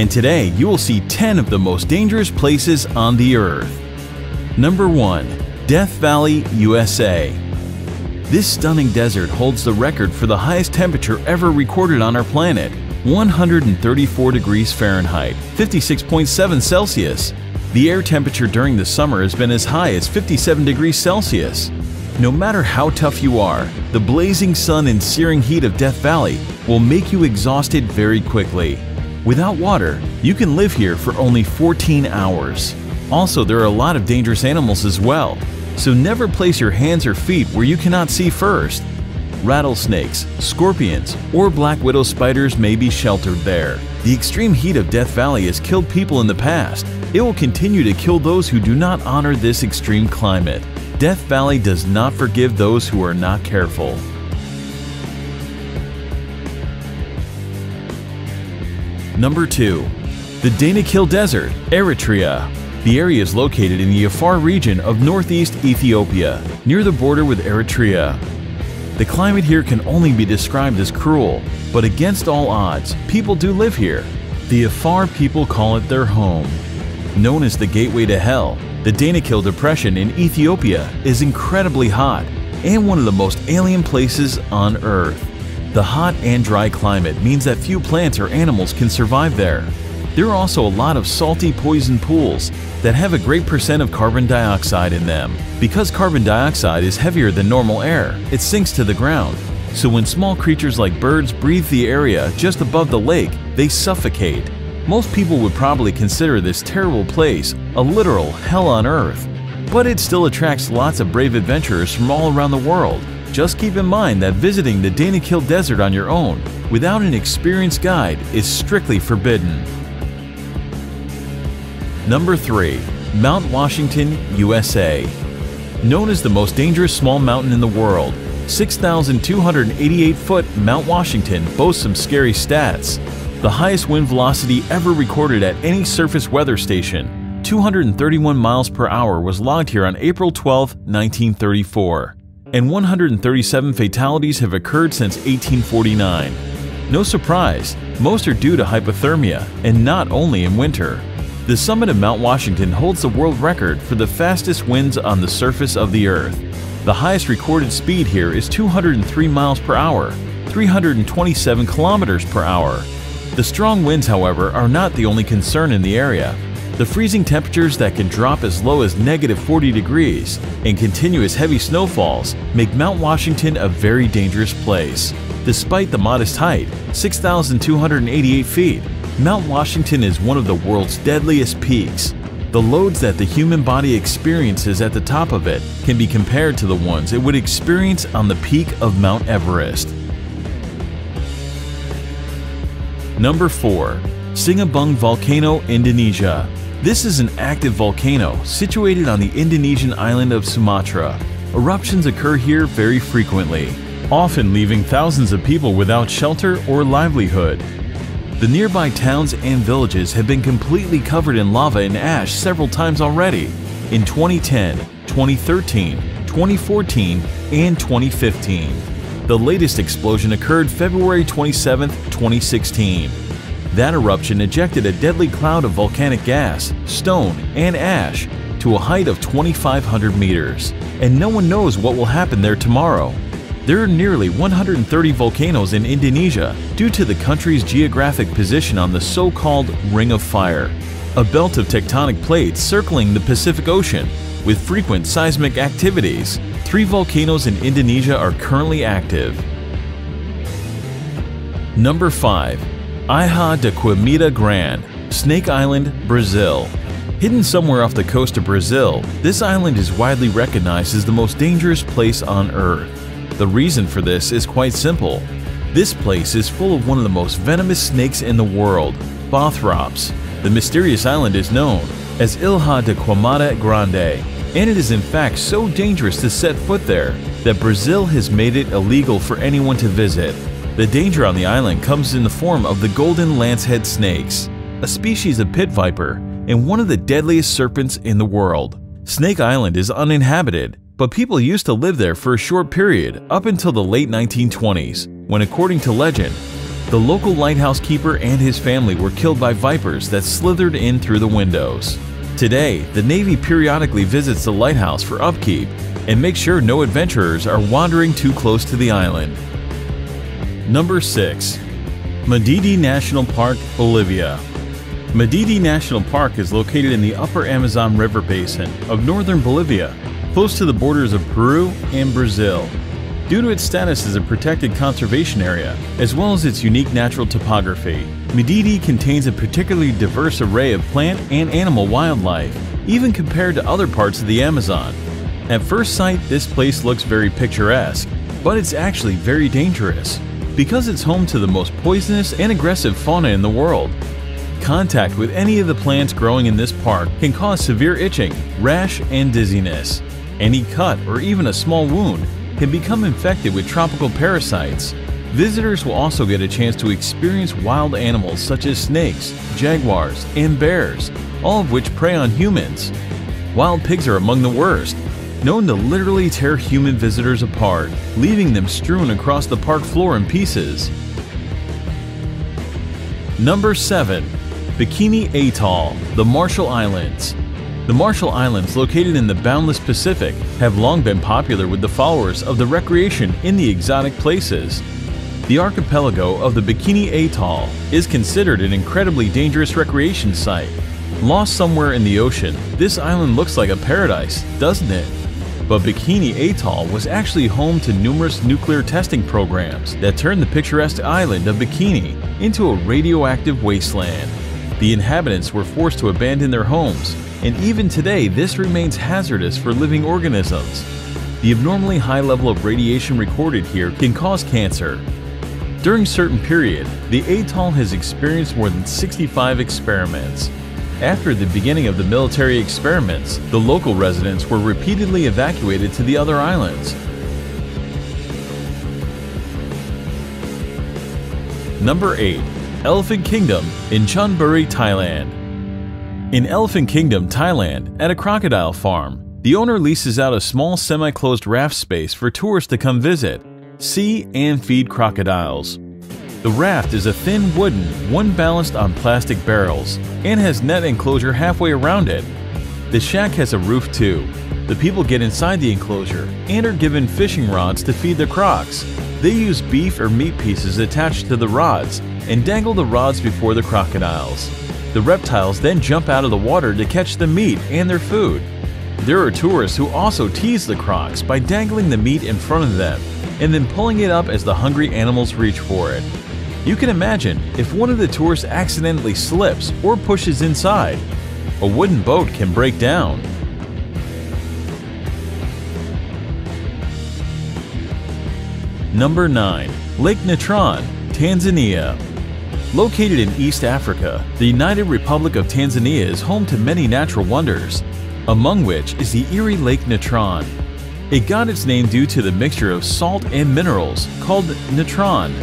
and today you will see 10 of the most dangerous places on the Earth. Number 1. Death Valley, USA. This stunning desert holds the record for the highest temperature ever recorded on our planet, 134 degrees Fahrenheit, 56.7 Celsius. The air temperature during the summer has been as high as 57 degrees Celsius. No matter how tough you are, the blazing sun and searing heat of Death Valley will make you exhausted very quickly. Without water, you can live here for only 14 hours. Also, there are a lot of dangerous animals as well, so never place your hands or feet where you cannot see first. Rattlesnakes, scorpions, or black widow spiders may be sheltered there. The extreme heat of Death Valley has killed people in the past. It will continue to kill those who do not honor this extreme climate. Death Valley does not forgive those who are not careful. Number 2. The Danakil Desert, Eritrea. The area is located in the Afar region of northeast Ethiopia, near the border with Eritrea. The climate here can only be described as cruel, but against all odds, people do live here. The Afar people call it their home. Known as the Gateway to Hell, the Danakil Depression in Ethiopia is incredibly hot and one of the most alien places on Earth. The hot and dry climate means that few plants or animals can survive there. There are also a lot of salty poison pools that have a great percent of carbon dioxide in them. Because carbon dioxide is heavier than normal air, it sinks to the ground. So when small creatures like birds breathe the area just above the lake, they suffocate. Most people would probably consider this terrible place a literal hell on earth, but it still attracts lots of brave adventurers from all around the world. Just keep in mind that visiting the Danakil Desert on your own without an experienced guide is strictly forbidden. Number 3. Mount Washington, USA. Known as the most dangerous small mountain in the world, 6,288-foot Mount Washington boasts some scary stats. The highest wind velocity ever recorded at any surface weather station, 231 miles per hour, was logged here on April 12, 1934. And 137 fatalities have occurred since 1849. No surprise, most are due to hypothermia, and not only in winter. The summit of Mount Washington holds the world record for the fastest winds on the surface of the Earth. The highest recorded speed here is 203 miles per hour, 327 kilometers per hour. The strong winds, however, are not the only concern in the area. The freezing temperatures that can drop as low as -40 degrees and continuous heavy snowfalls make Mount Washington a very dangerous place. Despite the modest height, 6,288 feet, Mount Washington is one of the world's deadliest peaks. The loads that the human body experiences at the top of it can be compared to the ones it would experience on the peak of Mount Everest. Number 4. Sinabung Volcano, Indonesia. This is an active volcano situated on the Indonesian island of Sumatra. Eruptions occur here very frequently, often leaving thousands of people without shelter or livelihood. The nearby towns and villages have been completely covered in lava and ash several times already, in 2010, 2013, 2014, and 2015. The latest explosion occurred February 27, 2016. That eruption ejected a deadly cloud of volcanic gas, stone, and ash to a height of 2,500 meters, and no one knows what will happen there tomorrow. There are nearly 130 volcanoes in Indonesia due to the country's geographic position on the so-called Ring of Fire, a belt of tectonic plates circling the Pacific Ocean with frequent seismic activities. 3 volcanoes in Indonesia are currently active. Number 5. Ilha de Queimada Grande, Snake Island, Brazil. Hidden somewhere off the coast of Brazil, this island is widely recognized as the most dangerous place on Earth. The reason for this is quite simple. This place is full of one of the most venomous snakes in the world, Bothrops. The mysterious island is known as Ilha de Queimada Grande, and it is in fact so dangerous to set foot there that Brazil has made it illegal for anyone to visit. The danger on the island comes in the form of the golden lancehead snakes, a species of pit viper and one of the deadliest serpents in the world. Snake Island is uninhabited, but people used to live there for a short period up until the late 1920s, when, according to legend, The local lighthouse keeper and his family were killed by vipers that slithered in through the windows. Today, the Navy periodically visits the lighthouse for upkeep and makes sure no adventurers are wandering too close to the island. Number 6. Madidi National Park, Bolivia. Madidi National Park is located in the upper Amazon River basin of northern Bolivia, close to the borders of Peru and Brazil. Due to its status as a protected conservation area, as well as its unique natural topography, Madidi contains a particularly diverse array of plant and animal wildlife, even compared to other parts of the Amazon. At first sight, this place looks very picturesque, but it's actually very dangerous, because it's home to the most poisonous and aggressive fauna in the world. Contact with any of the plants growing in this park can cause severe itching, rash, and dizziness. Any cut or even a small wound can become infected with tropical parasites. Visitors will also get a chance to experience wild animals such as snakes, jaguars, and bears, all of which prey on humans. Wild pigs are among the worst, known to literally tear human visitors apart, leaving them strewn across the park floor in pieces. Number 7. Bikini Atoll, the Marshall Islands. The Marshall Islands, located in the boundless Pacific, have long been popular with the followers of the recreation in the exotic places. The archipelago of the Bikini Atoll is considered an incredibly dangerous recreation site. Lost somewhere in the ocean, this island looks like a paradise, doesn't it? But Bikini Atoll was actually home to numerous nuclear testing programs that turned the picturesque island of Bikini into a radioactive wasteland. The inhabitants were forced to abandon their homes, and even today this remains hazardous for living organisms. The abnormally high level of radiation recorded here can cause cancer. During a certain period, the atoll has experienced more than 65 experiments. After the beginning of the military experiments, the local residents were repeatedly evacuated to the other islands. Number 8. Elephant Kingdom in Chonburi, Thailand. In Elephant Kingdom, Thailand, at a crocodile farm, the owner leases out a small semi-closed raft space for tourists to come visit, see, and feed crocodiles. The raft is a thin wooden, one balanced on plastic barrels, and has net enclosure halfway around it. The shack has a roof too. The people get inside the enclosure and are given fishing rods to feed the crocs. They use beef or meat pieces attached to the rods and dangle the rods before the crocodiles. The reptiles then jump out of the water to catch the meat and their food. There are tourists who also tease the crocs by dangling the meat in front of them and then pulling it up as the hungry animals reach for it. You can imagine if one of the tourists accidentally slips or pushes inside, a wooden boat can break down. Number 9. Lake Natron, Tanzania. Located in East Africa, the United Republic of Tanzania is home to many natural wonders, among which is the Erie Lake Natron. It got its name due to the mixture of salt and minerals called natron,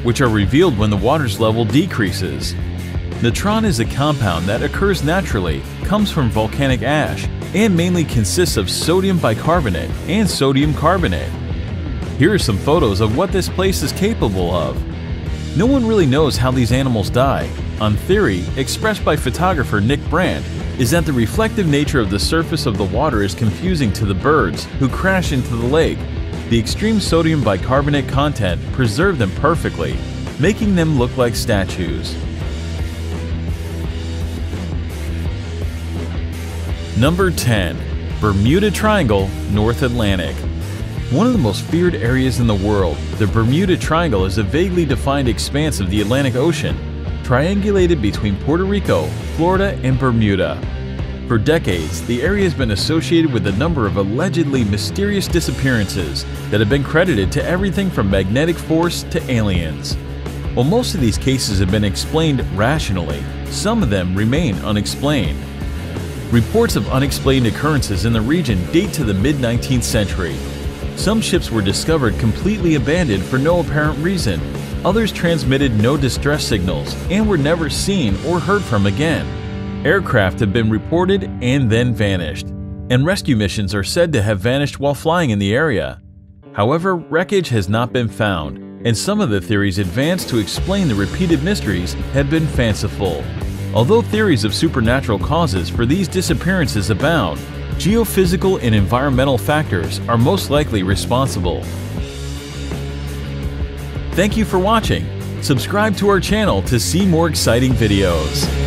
which are revealed when the water's level decreases. Natron is a compound that occurs naturally, comes from volcanic ash, and mainly consists of sodium bicarbonate and sodium carbonate. Here are some photos of what this place is capable of. No one really knows how these animals die. On theory, expressed by photographer Nick Brandt, is that the reflective nature of the surface of the water is confusing to the birds who crash into the lake. The extreme sodium bicarbonate content preserved them perfectly, making them look like statues. Number 10. Bermuda Triangle, North Atlantic. One of the most feared areas in the world, the Bermuda Triangle is a vaguely defined expanse of the Atlantic Ocean, triangulated between Puerto Rico, Florida, and Bermuda. For decades, the area has been associated with a number of allegedly mysterious disappearances that have been credited to everything from magnetic force to aliens. While most of these cases have been explained rationally, some of them remain unexplained. Reports of unexplained occurrences in the region date to the mid-19th century. Some ships were discovered completely abandoned for no apparent reason. Others transmitted no distress signals and were never seen or heard from again. Aircraft have been reported and then vanished, and rescue missions are said to have vanished while flying in the area. However, wreckage has not been found, and some of the theories advanced to explain the repeated mysteries have been fanciful. Although theories of supernatural causes for these disappearances abound, geophysical and environmental factors are most likely responsible. Thank you for watching. Subscribe to our channel to see more exciting videos.